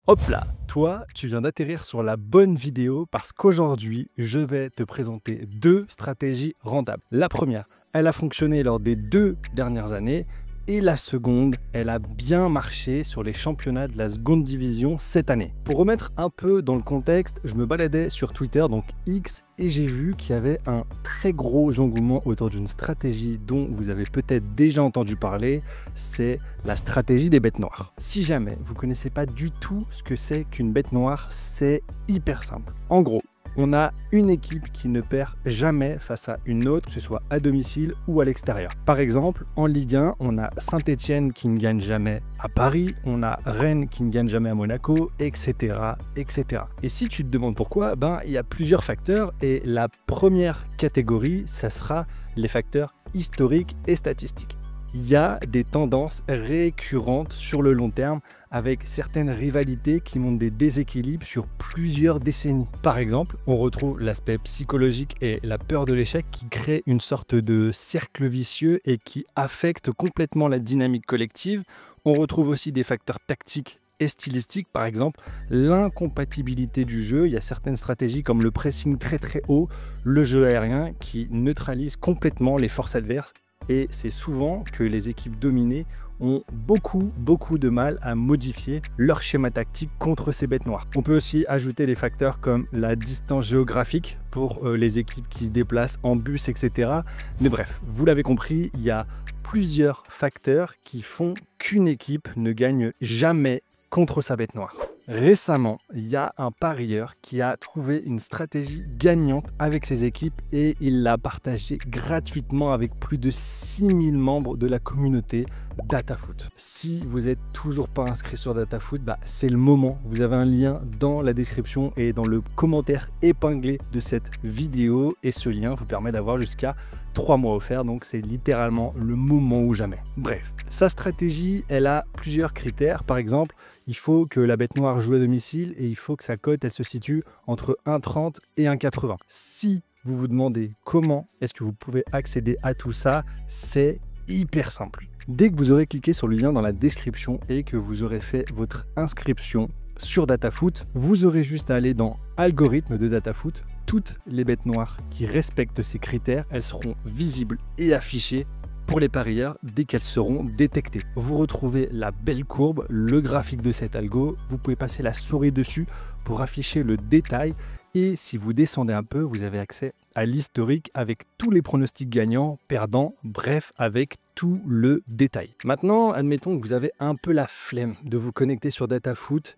Hop là, toi, tu viens d'atterrir sur la bonne vidéo parce qu'aujourd'hui, je vais te présenter deux stratégies rentables. La première, elle a fonctionné lors des 2 dernières années et la seconde, elle a bien marché sur les championnats de la seconde division cette année. Pour remettre un peu dans le contexte, je me baladais sur Twitter, donc X, et j'ai vu qu'il y avait un très gros engouement autour d'une stratégie dont vous avez peut-être déjà entendu parler, c'est la stratégie des bêtes noires. Si jamais vous ne connaissez pas du tout ce que c'est qu'une bête noire, c'est hyper simple. En gros, on a une équipe qui ne perd jamais face à une autre, que ce soit à domicile ou à l'extérieur. Par exemple, en Ligue 1, on a Saint-Etienne qui ne gagne jamais à Paris, on a Rennes qui ne gagne jamais à Monaco, etc., etc. Et si tu te demandes pourquoi, il y a plusieurs facteurs et la première catégorie, ça sera les facteurs historiques et statistiques. Il y a des tendances récurrentes sur le long terme avec certaines rivalités qui montrent des déséquilibres sur plusieurs décennies. Par exemple, on retrouve l'aspect psychologique et la peur de l'échec qui crée une sorte de cercle vicieux et qui affecte complètement la dynamique collective. On retrouve aussi des facteurs tactiques et stylistiques, par exemple l'incompatibilité du jeu. Il y a certaines stratégies comme le pressing très haut, le jeu aérien qui neutralise complètement les forces adverses. Et c'est souvent que les équipes dominées ont beaucoup de mal à modifier leur schéma tactique contre ces bêtes noires. On peut aussi ajouter des facteurs comme la distance géographique pour les équipes qui se déplacent en bus, etc. Mais bref, vous l'avez compris, il y a plusieurs facteurs qui font qu'une équipe ne gagne jamais contre sa bête noire. Récemment, il y a un parieur qui a trouvé une stratégie gagnante avec ses équipes et il l'a partagée gratuitement avec plus de 6000 membres de la communauté DataFoot. Si vous n'êtes toujours pas inscrit sur DataFoot, c'est le moment. Vous avez un lien dans la description et dans le commentaire épinglé de cette vidéo et ce lien vous permet d'avoir jusqu'à 3 mois offerts, donc c'est littéralement le moment ou jamais. Bref, sa stratégie, elle a plusieurs critères. Par exemple, il faut que la bête noire joue à domicile et il faut que sa cote, elle se situe entre 1,30 et 1,80. Si vous vous demandez comment est-ce que vous pouvez accéder à tout ça, c'est hyper simple. Dès que vous aurez cliqué sur le lien dans la description et que vous aurez fait votre inscription sur DataFoot, vous aurez juste à aller dans Algorithme de DataFoot. Toutes les bêtes noires qui respectent ces critères, elles seront visibles et affichées pour les parieurs dès qu'elles seront détectées. Vous retrouvez la belle courbe, le graphique de cet algo, vous pouvez passer la souris dessus pour afficher le détail et si vous descendez un peu, vous avez accès à l'historique avec tous les pronostics gagnants, perdants, bref, avec tout le détail. Maintenant, admettons que vous avez un peu la flemme de vous connecter sur DataFoot,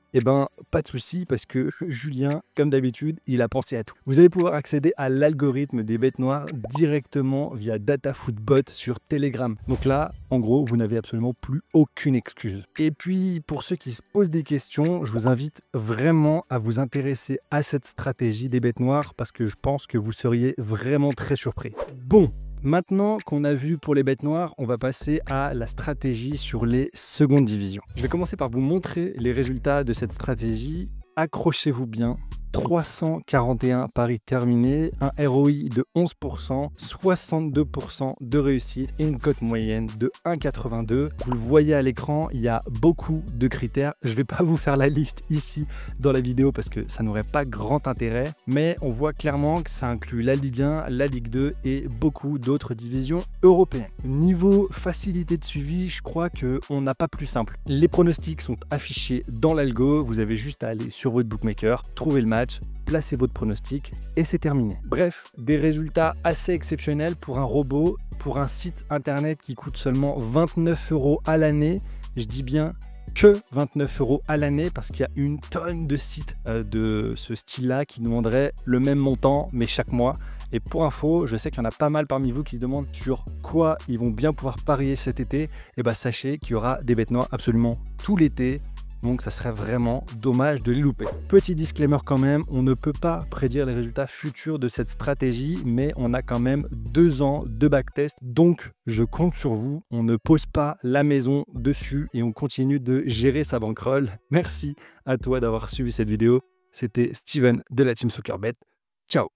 pas de souci parce que Julien, comme d'habitude, il a pensé à tout. Vous allez pouvoir accéder à l'algorithme des bêtes noires directement via DataFootBot sur Telegram. Donc là, en gros, vous n'avez absolument plus aucune excuse. Et puis, pour ceux qui se posent des questions, je vous invite vraiment à vous intéresser à cette stratégie des bêtes noires parce que je pense que vous seriez vraiment très surpris. Bon, maintenant qu'on a vu pour les bêtes noires, on va passer à la stratégie sur les secondes divisions. Je vais commencer par vous montrer les résultats de cette stratégie. Accrochez-vous bien. 341 paris terminés, un ROI de 11%, 62% de réussite et une cote moyenne de 1,82. Vous le voyez à l'écran, il y a beaucoup de critères. Je ne vais pas vous faire la liste ici dans la vidéo parce que ça n'aurait pas grand intérêt, mais on voit clairement que ça inclut la Ligue 1, la Ligue 2 et beaucoup d'autres divisions européennes. Niveau facilité de suivi, je crois qu'on n'a pas plus simple. Les pronostics sont affichés dans l'algo, vous avez juste à aller sur votre bookmaker, trouver le match, placez votre pronostic et c'est terminé. Bref, des résultats assez exceptionnels pour un robot, pour un site internet qui coûte seulement 29 € à l'année. Je dis bien que 29 € à l'année parce qu'il y a une tonne de sites de ce style-là qui demanderaient le même montant mais chaque mois. Et pour info, je sais qu'il y en a pas mal parmi vous qui se demandent sur quoi ils vont bien pouvoir parier cet été. Et sachez qu'il y aura des bêtes noires absolument tout l'été. Donc ça serait vraiment dommage de les louper. Petit disclaimer quand même, on ne peut pas prédire les résultats futurs de cette stratégie, mais on a quand même 2 ans de backtest. Donc je compte sur vous, on ne pose pas la maison dessus et on continue de gérer sa bankroll. Merci à toi d'avoir suivi cette vidéo. C'était Steven de la Team Soccerbet. Ciao.